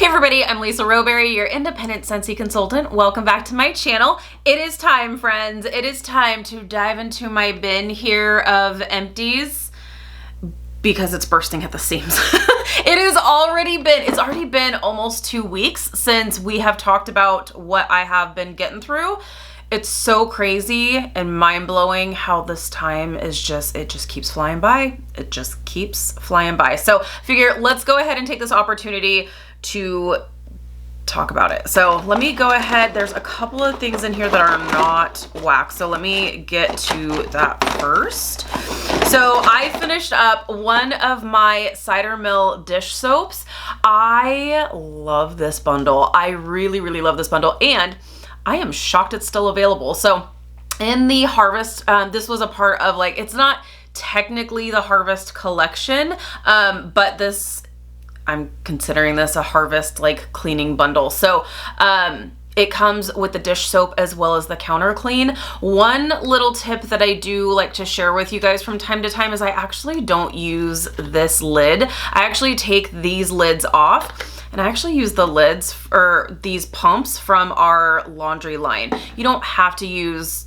Hey everybody, I'm Lisa Rowberry, your independent Scentsy consultant. Welcome back to my channel. It is time, friends. It is time to dive into my bin here of empties because it's bursting at the seams. It's already been almost 2 weeks since we have talked about what I have been getting through. It's so crazy and mind-blowing how this time is it just keeps flying by. It just keeps flying by. So figure, let's go ahead and take this opportunity to talk about it. So let me go ahead. There's a couple of things in here that are not wax. So let me get to that first. So I finished up one of my Cider Mill dish soaps. I love this bundle. I really, really love this bundle. And I am shocked it's still available. So in the Harvest, this was a part of it's not technically the Harvest collection, but I'm considering this a Harvest cleaning bundle. So it comes with the dish soap as well as the counter clean. One little tip that I do like to share with you guys from time to time is I actually don't use this lid. I actually take these lids off. And I actually use the lids or these pumps from our laundry line. You don't have to use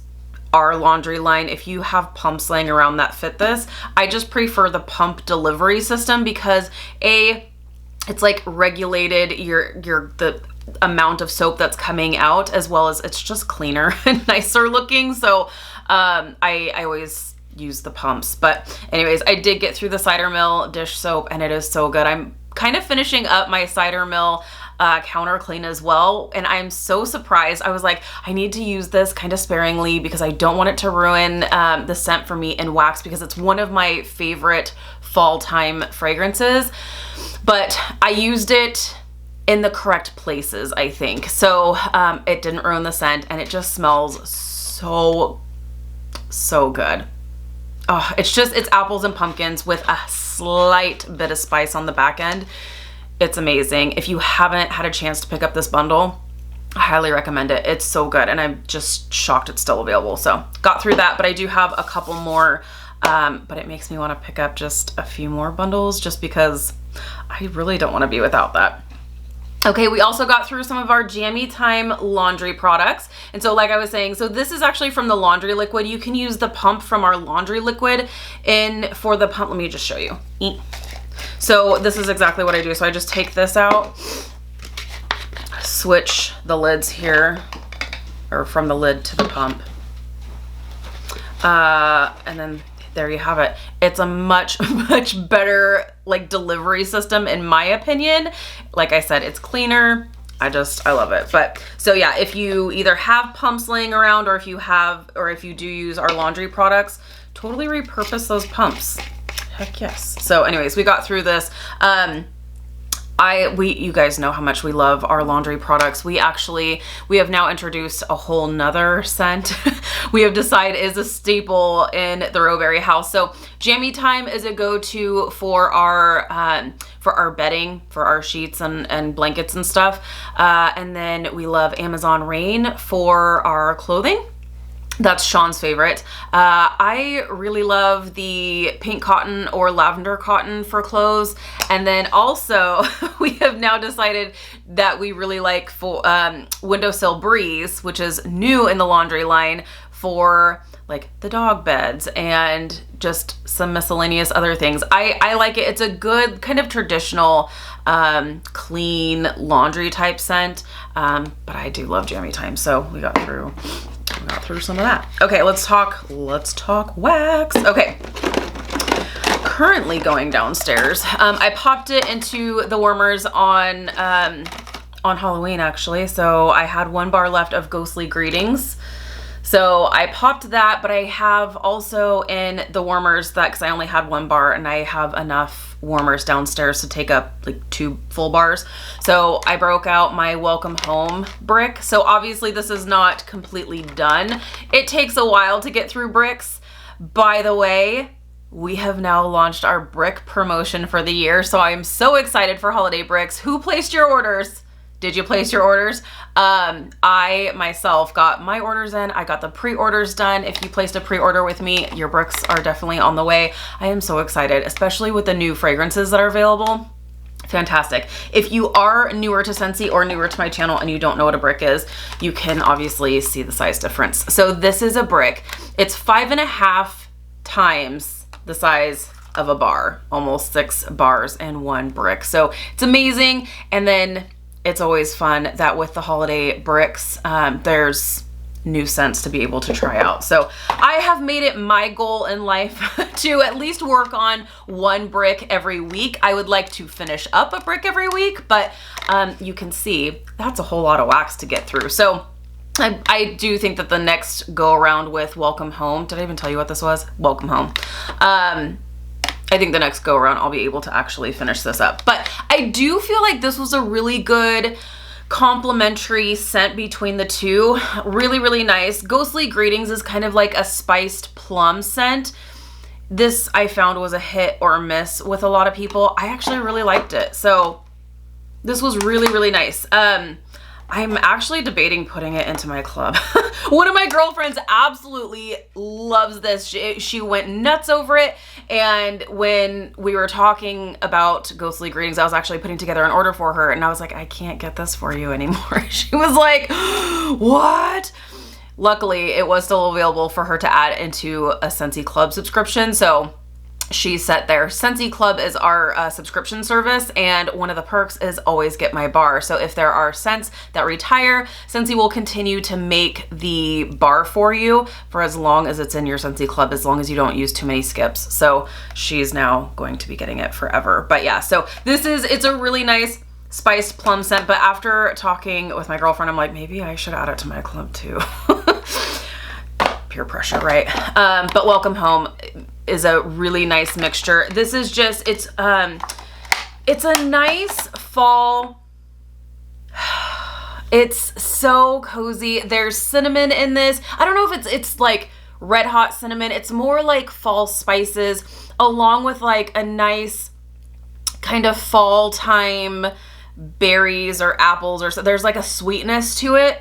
our laundry line if you have pumps laying around that fit this. I just prefer the pump delivery system because it's regulated the amount of soap that's coming out, as well as it's just cleaner and nicer looking. So I always use the pumps. But anyways, I did get through the Cider Mill dish soap and it is so good. I'm kind of finishing up my Cider Mill counter clean as well, and I'm so surprised. I was like, I need to use this kind of sparingly because I don't want it to ruin the scent for me in wax, because it's one of my favorite fall time fragrances. But I used it in the correct places, I think. So it didn't ruin the scent, and it just smells so good. Oh, it's apples and pumpkins with a slight bit of spice on the back end. It's amazing. If you haven't had a chance to pick up this bundle, I highly recommend it. It's so good, and I'm just shocked it's still available. So got through that, but I do have a couple more, but it makes me want to pick up just a few more bundles just because I really don't want to be without that. Okay, we also got through some of our Jammy Time laundry products. And so like I was saying, so this is actually from the laundry liquid. You can use the pump from our laundry liquid for the pump. Let me just show you. So this is exactly what I do. So I just take this out, switch the lids here, or from the lid to the pump. And then there you have it. It's a much better delivery system in my opinion. Like I said, it's cleaner. I love it. But so yeah, if you either have pumps laying around or if you do use our laundry products, totally repurpose those pumps. Heck yes. So anyways, we got through this. You guys know how much we love our laundry products. We have now introduced a whole nother scent we have decided is a staple in the Rowberry house. So Jammy Time is a go-to for our bedding, for our sheets and blankets and stuff. And then we love Amazon Rain for our clothing. That's Sean's favorite. I really love the pink cotton or lavender cotton for clothes. And then also we have now decided that we really like for Windowsill Breeze, which is new in the laundry line for the dog beds and just some miscellaneous other things. I like it. It's a good kind of traditional clean laundry type scent. But I do love Jammy Time. So we got through some of that. Okay, let's talk wax. Okay. Currently going downstairs. I popped it into the warmers on Halloween actually. So I had 1 bar left of Ghostly Greetings. So I popped that, but I have also in the warmers because I only had 1 bar and I have enough warmers downstairs to take up 2 full bars. So I broke out my Welcome Home brick. So obviously this is not completely done. It takes a while to get through bricks. By the way, we have now launched our brick promotion for the year. So I'm so excited for holiday bricks. Who placed your orders? Did you place your orders? I myself got my orders in. I got the pre-orders done. If you placed a pre-order with me, your bricks are definitely on the way. I am so excited, especially with the new fragrances that are available. Fantastic. If you are newer to Scentsy or newer to my channel and you don't know what a brick is, you can obviously see the size difference. So this is a brick. It's 5.5 times the size of a bar, almost 6 bars in one brick. So it's amazing. And then it's always fun that with the holiday bricks, there's new scents to be able to try out. So I have made it my goal in life to at least work on one brick every week. I would like to finish up a brick every week, but you can see that's a whole lot of wax to get through. So I do think that the next go around with Welcome Home, did I even tell you what this was? Welcome Home. I think the next go around I'll be able to actually finish this up. But I do feel like this was a really good complementary scent between the two. Really, really nice. Ghostly Greetings is kind of like a spiced plum scent. This I found was a hit or a miss with a lot of people. I actually really liked it. So this was really, really nice. I'm actually debating putting it into my club. One of my girlfriends absolutely loves this. She went nuts over it. And when we were talking about Ghostly Greetings, I was actually putting together an order for her. And I was like, I can't get this for you anymore. She was like, what? Luckily, it was still available for her to add into a Scentsy Club subscription. So she set there. Scentsy Club is our subscription service, and one of the perks is always get my bar. So if there are scents that retire, Scentsy will continue to make the bar for you for as long as it's in your Scentsy Club, as long as you don't use too many skips. So she's now going to be getting it forever. But yeah, so it's a really nice spiced plum scent, but after talking with my girlfriend, I'm like, maybe I should add it to my club too. Peer pressure, right? But Welcome Home is a really nice mixture. This is just, it's a nice fall. It's so cozy. There's cinnamon in this. I don't know if it's like red hot cinnamon. It's more like fall spices along with like a nice kind of fall time berries or apples or so. There's like a sweetness to it,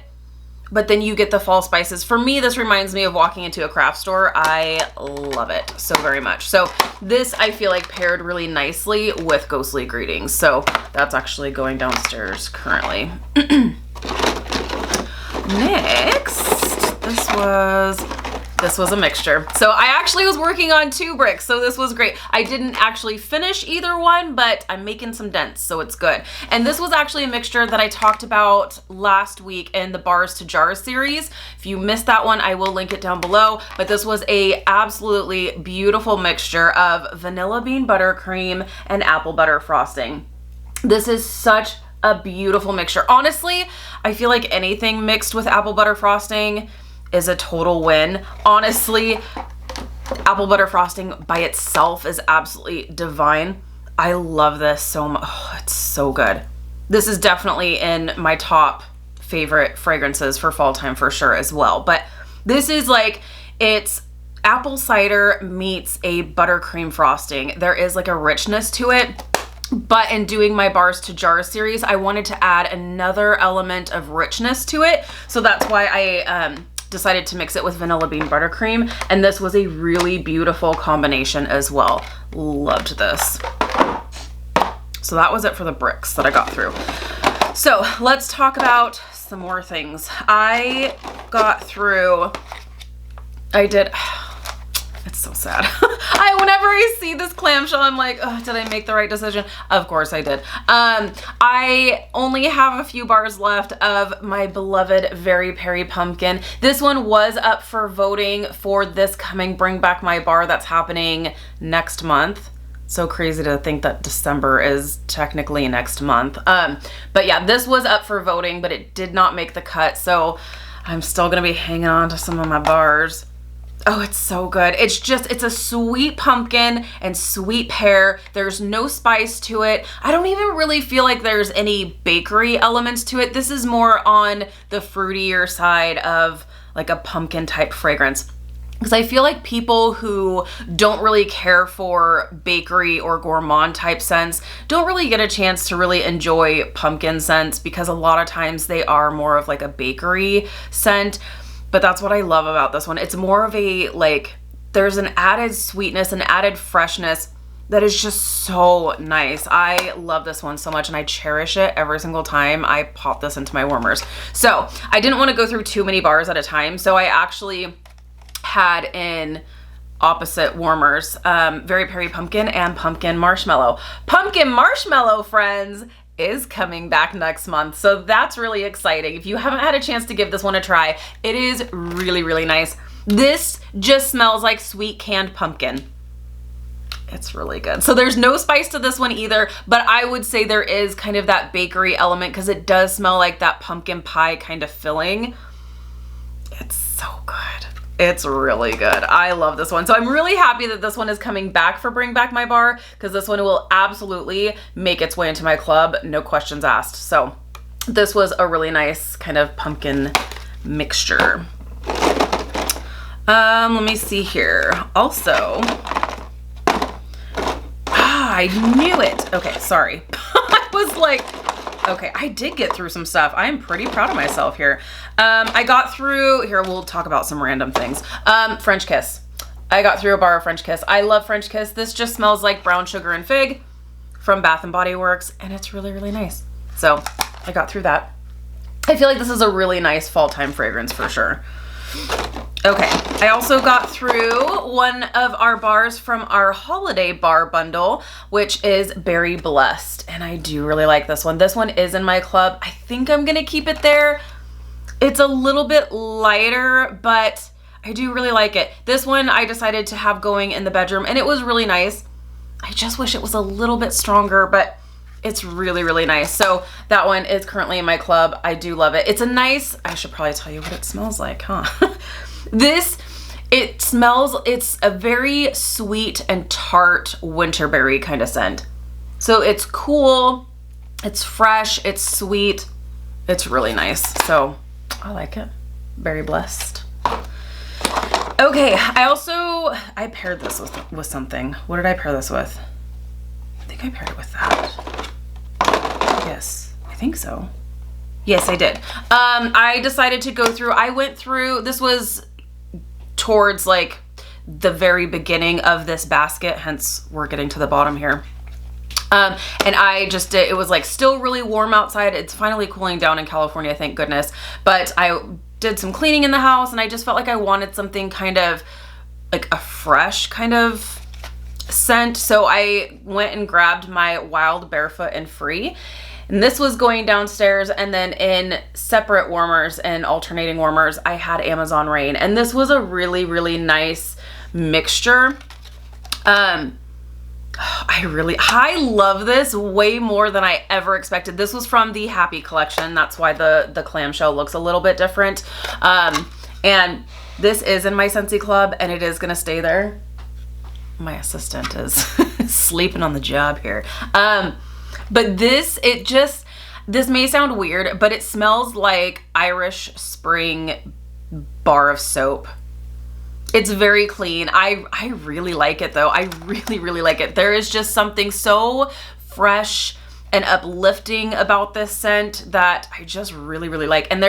but then you get the fall spices. For me, this reminds me of walking into a craft store. I love it so very much. So this, I feel like, paired really nicely with Ghostly Greetings. So that's actually going downstairs currently. Next, this was a mixture. So I actually was working on 2 bricks, so this was great. I didn't actually finish either one, but I'm making some dents, so it's good. And this was actually a mixture that I talked about last week in the Bars to Jars series. If you missed that one, I will link it down below. But this was a absolutely beautiful mixture of vanilla bean buttercream and apple butter frosting. This is such a beautiful mixture. Honestly, I feel like anything mixed with apple butter frosting is a total win. Honestly, apple butter frosting by itself is absolutely divine. I love this so much. Oh, it's so good. This is definitely in my top favorite fragrances for fall time for sure as well. But this is like, it's apple cider meets a buttercream frosting. There is like a richness to it. But in doing my Bars to Jars series, I wanted to add another element of richness to it. So that's why I decided to mix it with vanilla bean buttercream, and this was a really beautiful combination as well. Loved this. So that was it for the bricks that I got through. So let's talk about some more things. It's so sad. Whenever I see this clamshell, I'm like, oh, did I make the right decision? Of course I did. I only have a few bars left of my beloved Very Perry Pumpkin. This one was up for voting for this coming Bring Back My Bar that's happening next month. So crazy to think that December is technically next month. But yeah, this was up for voting, but it did not make the cut. So I'm still gonna be hanging on to some of my bars. Oh, it's so good. It's a sweet pumpkin and sweet pear. There's no spice to it. I don't even really feel like there's any bakery elements to it. This is more on the fruitier side of like a pumpkin type fragrance. Because I feel like people who don't really care for bakery or gourmand type scents don't really get a chance to really enjoy pumpkin scents, because a lot of times they are more of like a bakery scent. But that's what I love about this one. It's more of a, like, there's an added sweetness, an added freshness, that is just so nice. I love this one so much and I cherish it every single time I pop this into my warmers. So I didn't want to go through too many bars at a time, so I actually had in opposite warmers, Very Perry Pumpkin and Pumpkin Marshmallow. Pumpkin Marshmallow, friends, is coming back next month, so that's really exciting. If you haven't had a chance to give this one a try, it is really, really nice. This just smells like sweet canned pumpkin. It's really good. So there's no spice to this one either, but I would say there is kind of that bakery element because it does smell like that pumpkin pie kind of filling. It's so good. It's really good. I love this one. So I'm really happy that this one is coming back for Bring Back My Bar because this one will absolutely make its way into my club, no questions asked. So this was a really nice kind of pumpkin mixture. Let me see here. Also, I knew it. Okay, sorry. I was like, okay, I did get through some stuff. I am pretty proud of myself here. I got through, here, we'll talk about some random things. French Kiss. I got through a bar of French Kiss. I love French Kiss. This just smells like brown sugar and fig from Bath & Body Works, and it's really, really nice. So I got through that. I feel like this is a really nice fall time fragrance for sure. Okay, I also got through one of our bars from our holiday bar bundle, which is Berry Blessed, and I do really like this one. This one is in my club. I think I'm gonna keep it there. It's a little bit lighter, but I do really like it. This one I decided to have going in the bedroom, and it was really nice. I just wish it was a little bit stronger, but it's really, really nice. So that one is currently in my club. I do love it. It's a nice, I should probably tell you what it smells like, huh? It's a very sweet and tart winterberry kind of scent. So it's cool, it's fresh, it's sweet, it's really nice. So I like it. Very blessed. Okay, I paired this with something. What did I pair this with? I think I paired it with that. Yes, I think so. Yes, I did. I decided to go through, this was towards like the very beginning of this basket, hence we're getting to the bottom here. And I just did, it was like still really warm outside. It's finally cooling down in California, thank goodness. But I did some cleaning in the house and I just felt like I wanted something kind of like a fresh kind of scent. So I went and grabbed my Wild Barefoot and Free. And this was going downstairs, and then in separate warmers and alternating warmers, I had Amazon Rain. And this was a really, really nice mixture. I love this way more than I ever expected. This was from the Happy collection. That's why the clamshell looks a little bit different. And this is in my Scentsy Club, and it is gonna stay there. My assistant is sleeping on the job here. But this may sound weird, but it smells like Irish Spring bar of soap. It's very clean. I really like it though. I really, really like it. There is just something so fresh and uplifting about this scent that I just really, really like. And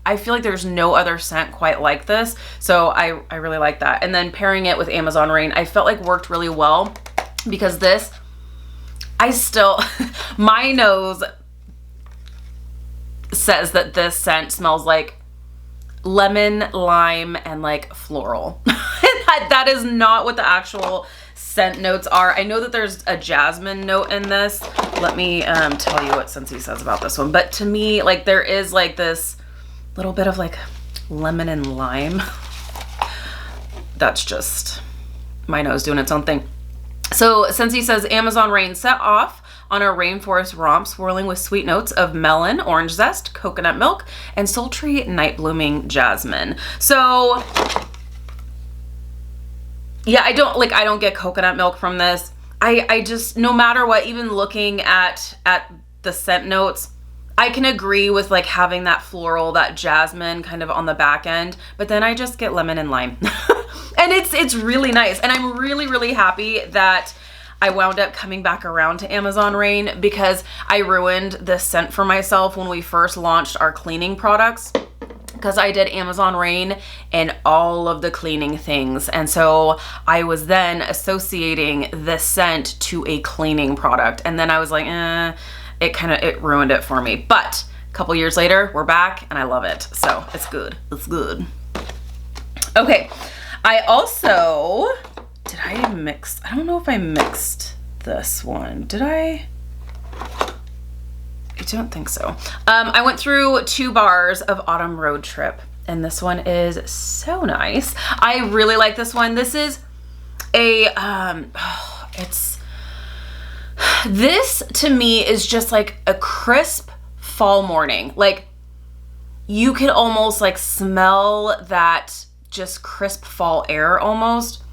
I feel like there's no other scent quite like this. So I really like that. And then pairing it with Amazon Rain, I felt like worked really well because this, my nose says that this scent smells like lemon, lime, and like floral. That is not what the actual scent notes are. I know that there's a jasmine note in this. Let me tell you what Scentsy says about this one. But to me, like there is like this little bit of like lemon and lime. That's just my nose doing its own thing. So Scentsy says Amazon Rain set off on a rainforest romp swirling with sweet notes of melon, orange zest, coconut milk, and sultry night blooming jasmine. So yeah, I don't get coconut milk from this. I just, no matter what, even looking at the scent notes, I can agree with like having that floral, that jasmine kind of on the back end, but then I just get lemon and lime. And it's really nice. And I'm really, really happy that I wound up coming back around to Amazon Rain because I ruined this scent for myself when we first launched our cleaning products. because I did Amazon Rain and all of the cleaning things. And so I was then associating this scent to a cleaning product. And then I was like, it ruined it for me. But a couple years later, we're back and I love it. So it's good. It's good. Okay. I also, I don't know if I mixed this one. Did I? I don't think so. I went through 2 bars of Autumn Road Trip, and this one is so nice. I really like this one. This is a, this to me is just like a crisp fall morning. Like you can almost like smell that just crisp fall air almost.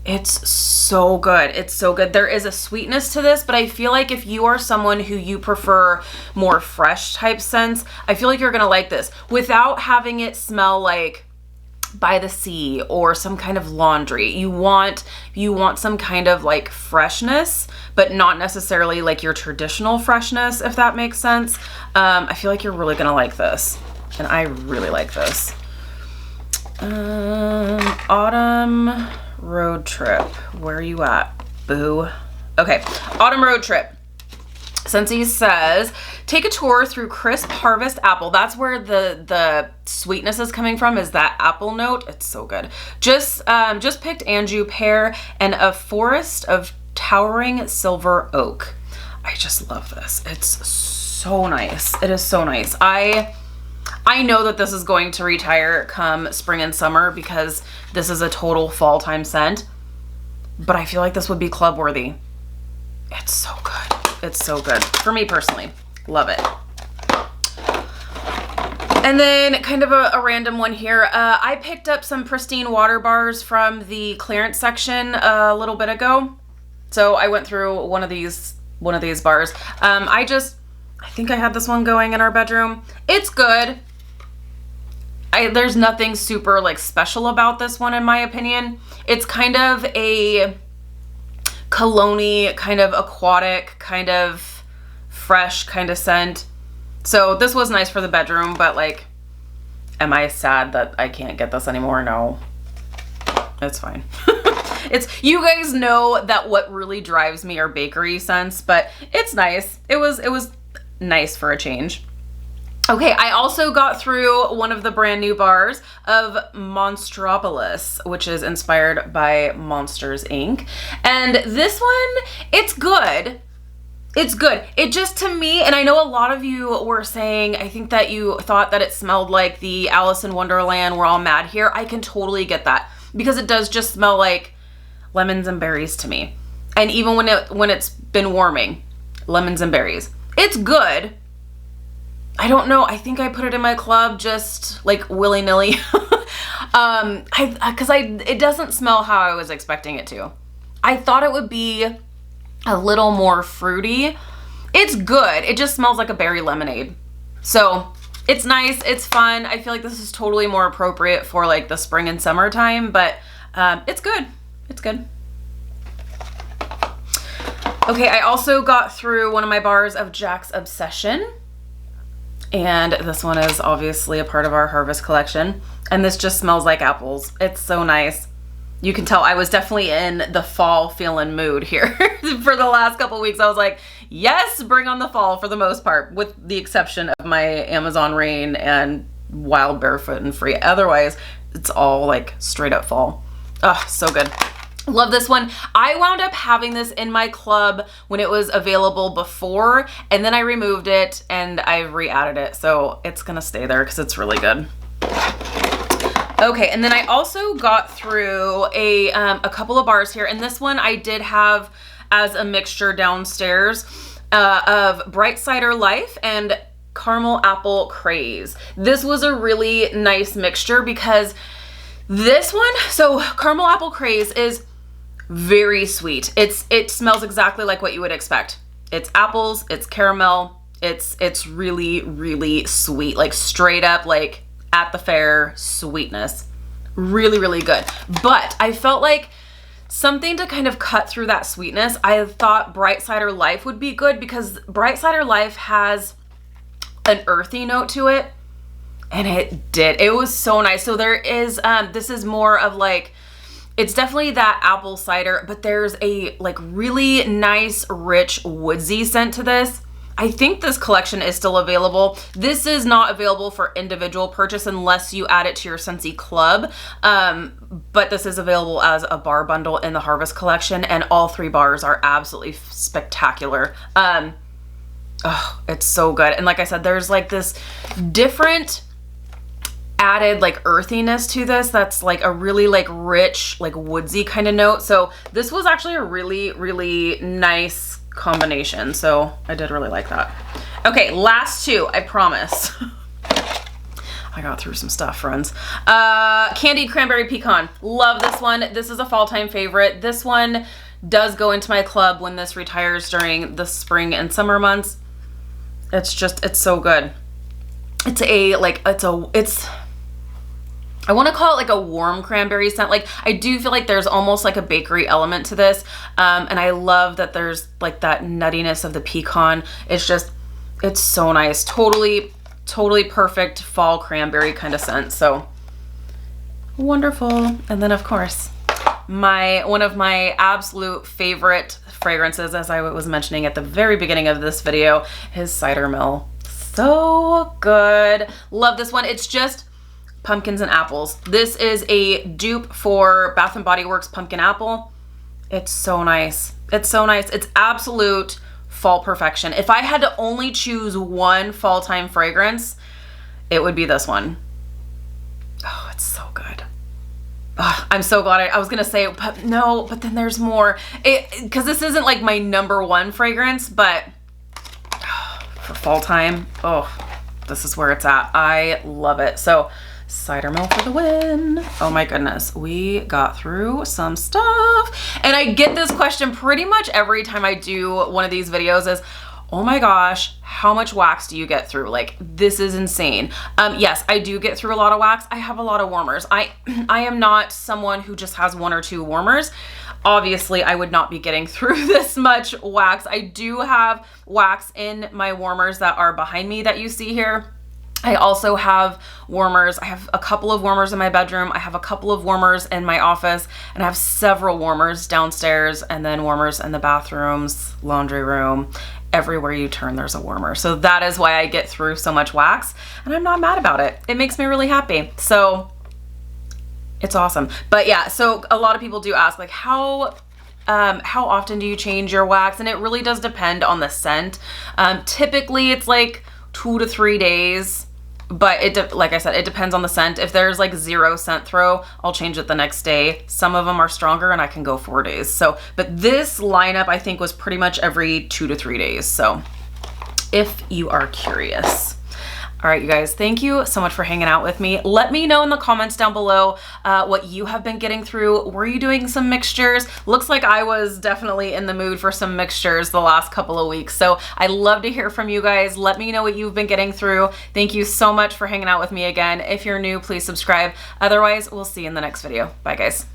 It's so good. It's so good. There is a sweetness to this, but I feel like if you are someone who you prefer more fresh type scents, I feel like you're gonna like this without having it smell like by the sea or some kind of laundry. You want some kind of like freshness, but not necessarily like your traditional freshness, if that makes sense. I feel like you're really gonna like this, and I really like this. Autumn Road Trip. Where are you at, boo? Okay, Autumn Road Trip. Scentsy says, take a tour through crisp harvest apple. That's where the sweetness is coming from, is that apple note. It's so good. Just picked Anjou pear and a forest of towering silver oak. I just love this. It's so nice. It is so nice. I know that this is going to retire come spring and summer because this is a total fall time scent, but I feel like this would be club worthy. It's so good. It's so good. For me personally, love it. And then kind of a random one here. I picked up some pristine water bars from the clearance section a little bit ago. So I went through one of these bars. I think I had this one going in our bedroom. It's good. There's nothing super like special about this one in my opinion. It's kind of a cologne-y, kind of aquatic, kind of fresh kind of scent. So this was nice for the bedroom, but like, am I sad that I can't get this anymore? No, it's fine. You guys know that what really drives me are bakery scents, but it's nice. It was nice for a change. Okay, I also got through one of the brand new bars of Monstropolis, which is inspired by Monsters, Inc. And this one, it's good. It's good. It just, to me, and I know a lot of you were saying, I think that you thought that it smelled like the Alice in Wonderland, We're All Mad Here. I can totally get that because it does just smell like lemons and berries to me. And even when it's been warming, lemons and berries. It's good. I don't know. I think I put it in my club just like willy-nilly. It doesn't smell how I was expecting it to. I thought it would be a little more fruity. It's good. It just smells like a berry lemonade. So it's nice. It's fun. I feel like this is totally more appropriate for like the spring and summertime, but it's good. It's good. Okay, I also got through one of my bars of Jack's Obsession. And this one is obviously a part of our harvest collection. And this just smells like apples. It's so nice. You can tell I was definitely in the fall feeling mood here. For the last couple weeks, I was like, yes, bring on the fall for the most part, with the exception of my Amazon Rain and Wild Barefoot and Free. Otherwise, it's all like straight up fall. Oh, so good. Love this one. I wound up having this in my club when it was available before, and then I removed it and I re-added it. So it's gonna stay there because it's really good. Okay, and then I also got through a couple of bars here, and this one I did have as a mixture downstairs of Bright Cider Life and Caramel Apple Craze. This was a really nice mixture because this one, so Caramel Apple Craze is very sweet. It smells exactly like what you would expect. It's apples, it's caramel, it's really, really sweet, like straight up like at the fair sweetness. Really, really good. But I felt like something to kind of cut through that sweetness. I thought Bright Cider Life would be good because Bright Cider Life has an earthy note to it. And it did. It was so nice. So there is, this is more of like, it's definitely that apple cider, but there's a like really nice, rich, woodsy scent to this. I think this collection is still available. This is not available for individual purchase unless you add it to your Scentsy Club. But this is available as a bar bundle in the Harvest collection, and all 3 bars are absolutely spectacular. Oh, it's so good. And like I said, there's like this different added like earthiness to this that's like a really like rich, like woodsy kind of note. So this was actually a really, really nice combination. So I did really like that. Okay, last 2, I promise. I got through some stuff, friends. Candied Cranberry Pecan. Love this one. This is a fall time favorite. This one does go into my club when this retires during the spring and summer months. It's just, it's so good. It's a, like, it's I want to call it like a warm cranberry scent. Like, I do feel like there's almost like a bakery element to this. And I love that there's like that nuttiness of the pecan. It's just, it's so nice. Totally perfect fall cranberry kind of scent. So wonderful. And then of course, one of my absolute favorite fragrances, as I was mentioning at the very beginning of this video, is Cider Mill. So good. Love this one. It's just pumpkins and apples. This is a dupe for Bath & Body Works Pumpkin Apple. It's so nice. It's so nice. It's absolute fall perfection. If I had to only choose one fall time fragrance, it would be this one. Oh, it's so good. Oh, I'm so glad I was gonna say, but no, but then there's more. Because this isn't like my #1 fragrance, but for fall time, oh, this is where it's at. I love it. So Cider Mill for the win. Oh my goodness, we got through some stuff. And I get this question pretty much every time I do one of these videos is, oh my gosh, how much wax do you get through? Like, this is insane. Yes, I do get through a lot of wax. I have a lot of warmers. I am not someone who just has 1 or 2 warmers. Obviously, I would not be getting through this much wax. I do have wax in my warmers that are behind me that you see here. I also have warmers. I have a couple of warmers in my bedroom. I have a couple of warmers in my office, and I have several warmers downstairs, and then warmers in the bathrooms, laundry room. Everywhere you turn, there's a warmer. So that is why I get through so much wax, and I'm not mad about it. It makes me really happy. So it's awesome. But yeah, so a lot of people do ask, like, how often do you change your wax? And it really does depend on the scent. Typically it's like 2 to 3 days. But like I said, it depends on the scent. If there's like 0 scent throw, I'll change it the next day. Some of them are stronger and I can go 4 days. So, but this lineup I think was pretty much every 2 to 3 days. So if you are curious. All right, you guys, thank you so much for hanging out with me. Let me know in the comments down below what you have been getting through. Were you doing some mixtures? Looks like I was definitely in the mood for some mixtures the last couple of weeks. So I love to hear from you guys. Let me know what you've been getting through. Thank you so much for hanging out with me again. If you're new, please subscribe. Otherwise, we'll see you in the next video. Bye, guys.